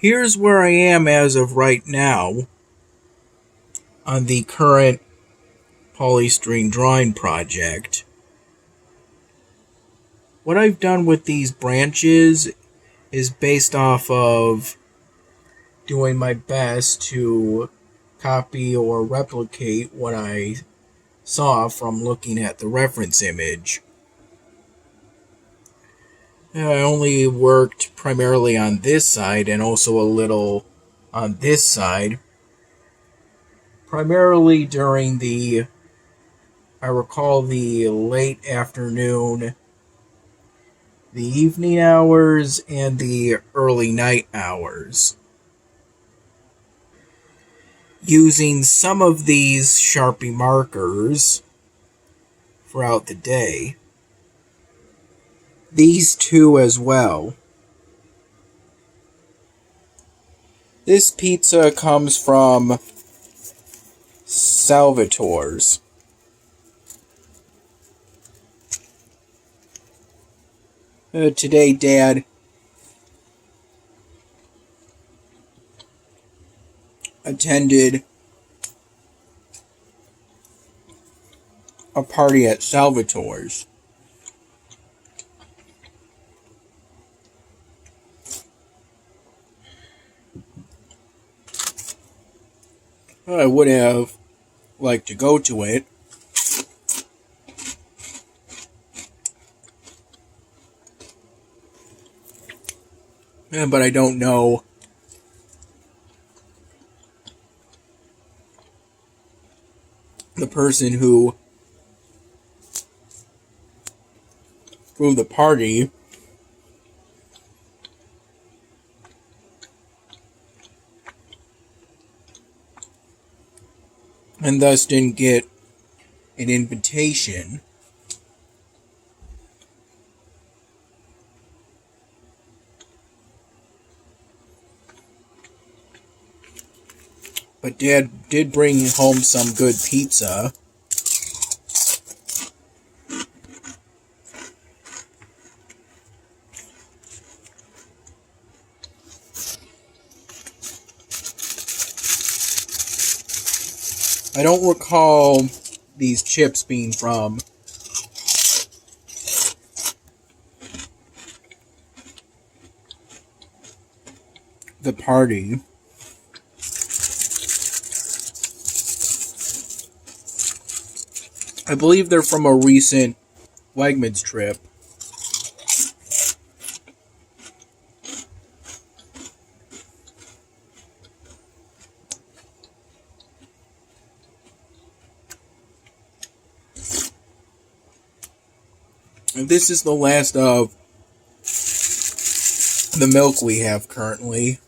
here's where I am as of right now on the current polystyrene drawing project. What I've done with these branches is based off of doing my best to copy or replicate what I saw from looking at the reference image. I only worked primarily on this side and also a little on this side. Primarily during I recall the late afternoon, the evening hours, and the early night hours. Using some of these Sharpie markers throughout the day. These two as well. This pizza comes from Salvatore's. Today, Dad attended a party at Salvatore's. I would have liked to go to it. But I don't know the person who threw the party. And thus didn't get an invitation. But Dad did bring home some good pizza. I don't recall these chips being from the party. I believe they're from a recent Wegmans trip. And this is the last of the milk we have currently.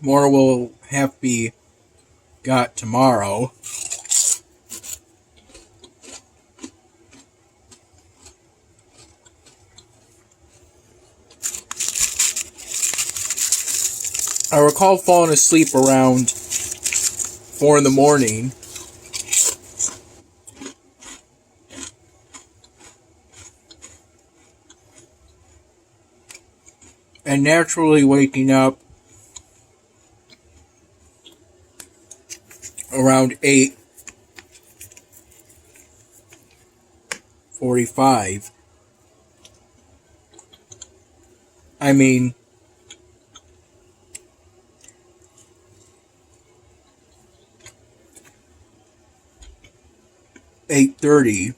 More will have to be got tomorrow. I recall falling asleep around 4 in the morning. And naturally waking up around 8:45. I mean, 8:30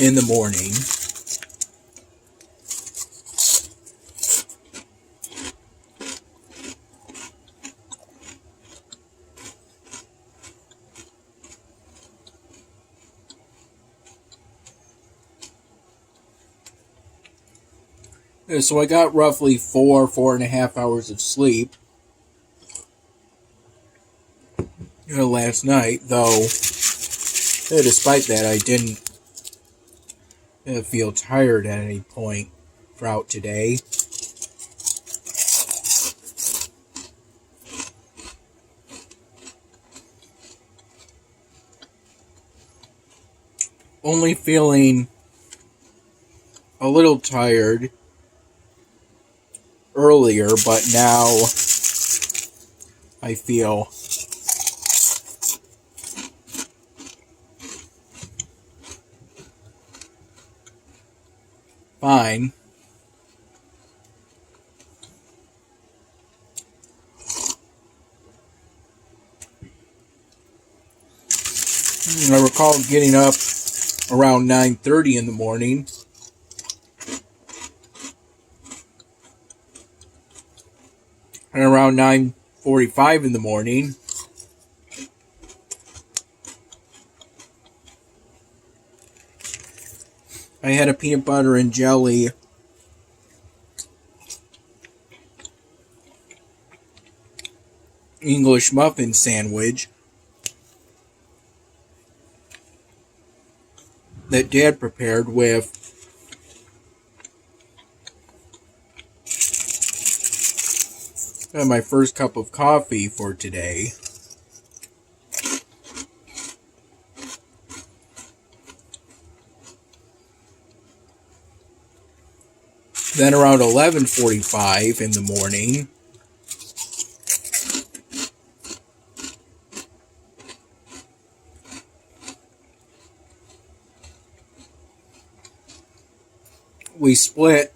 in the morning. So I got roughly 4.5 hours of sleep last night, though despite that I didn't feel tired at any point throughout today. only feeling a little tired earlier, but now I feel fine. I recall getting up around 9:30 in the morning. And around 9:45 in the morning, I had a peanut butter and jelly English muffin sandwich that Dad prepared with my first cup of coffee for today. Then around 11:45 in the morning, we split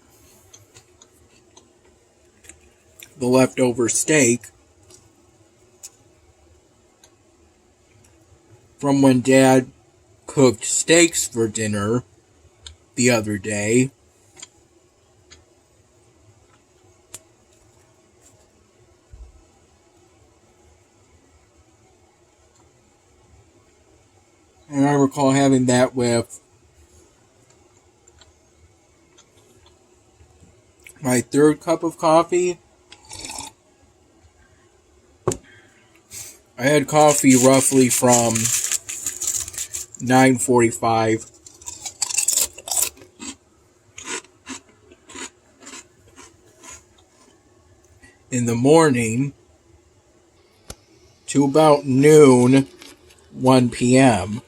the leftover steak from when Dad cooked steaks for dinner the other day. And I recall having that with my third cup of coffee. I had coffee roughly from 9:45 in the morning to about noon, 1 p.m.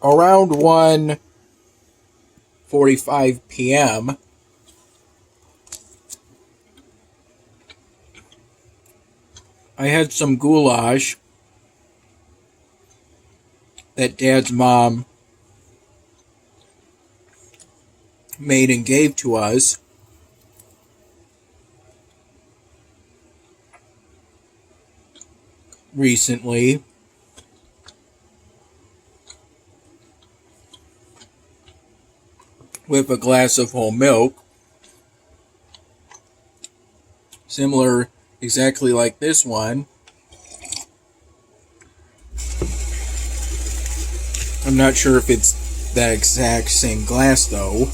Around 1:45 p.m., I had some goulash that Dad's mom made and gave to us. Recently, with a glass of whole milk, similar exactly like this one. I'm not sure if it's that exact same glass though.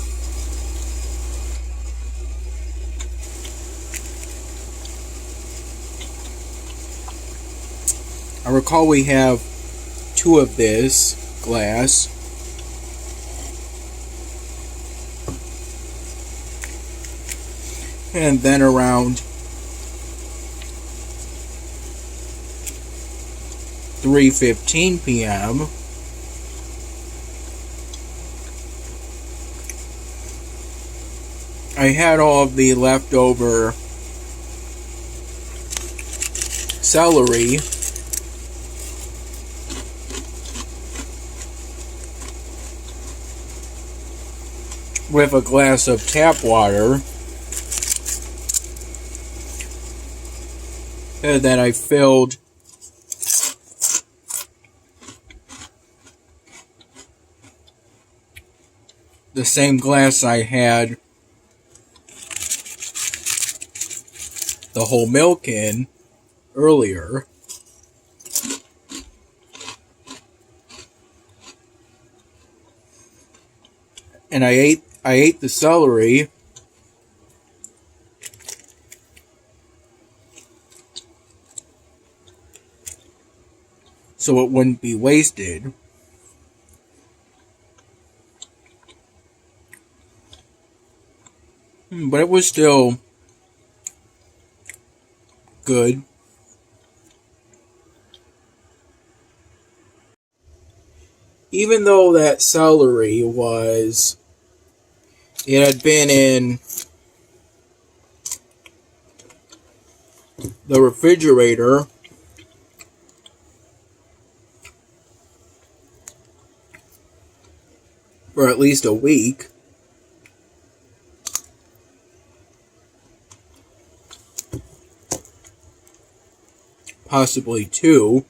I recall we have two of this glass. And then around 3:15 p.m., I had all of the leftover celery with a glass of tap water. And then I filled the same glass I had the whole milk in earlier. And I ate the celery so it wouldn't be wasted. But it was still good. Even though that celery it had been in the refrigerator for at least a week. Possibly 2,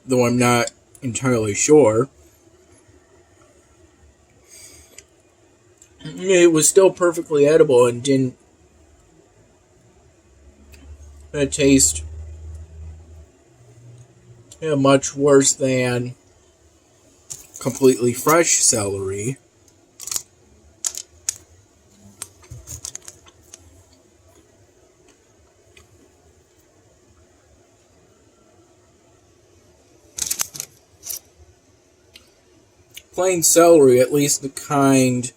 though I'm not entirely sure. It was still perfectly edible and didn't taste much worse than completely fresh celery. Plain celery, at least the kind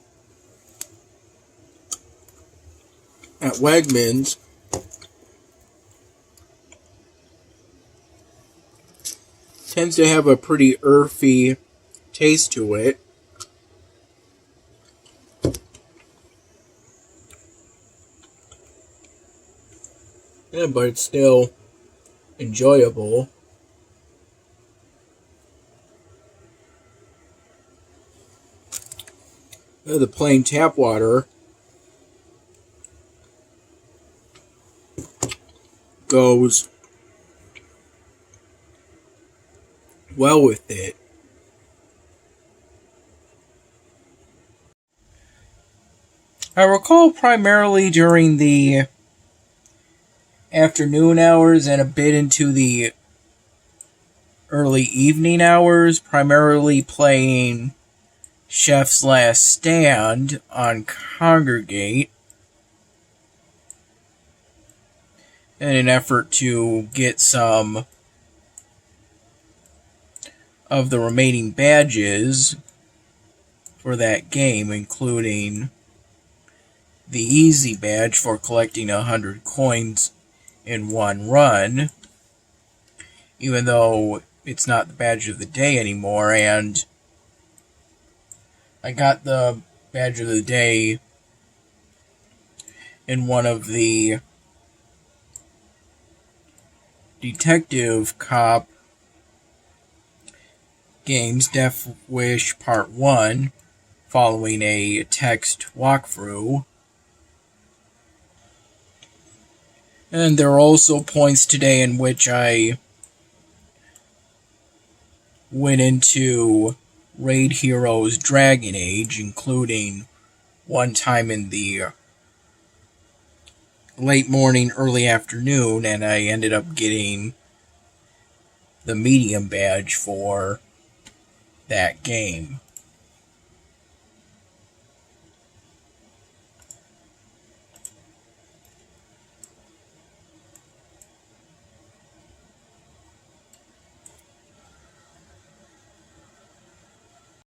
at Wegmans, tends to have a pretty earthy taste to it. Yeah, but it's still enjoyable. The plain tap water goes well with it. I recall primarily during the afternoon hours and a bit into the early evening hours, primarily playing Chef's Last Stand on Congregate in an effort to get some of the remaining badges for that game, including the easy badge for collecting 100 coins in one run, even though it's not the badge of the day anymore. And I got the badge of the day in one of the detective cop games, Death Wish Part 1, following a text walkthrough. And there are also points today in which I went into Raid Heroes Dragon Age, including one time in the late morning, early afternoon, and I ended up getting the medium badge for that game.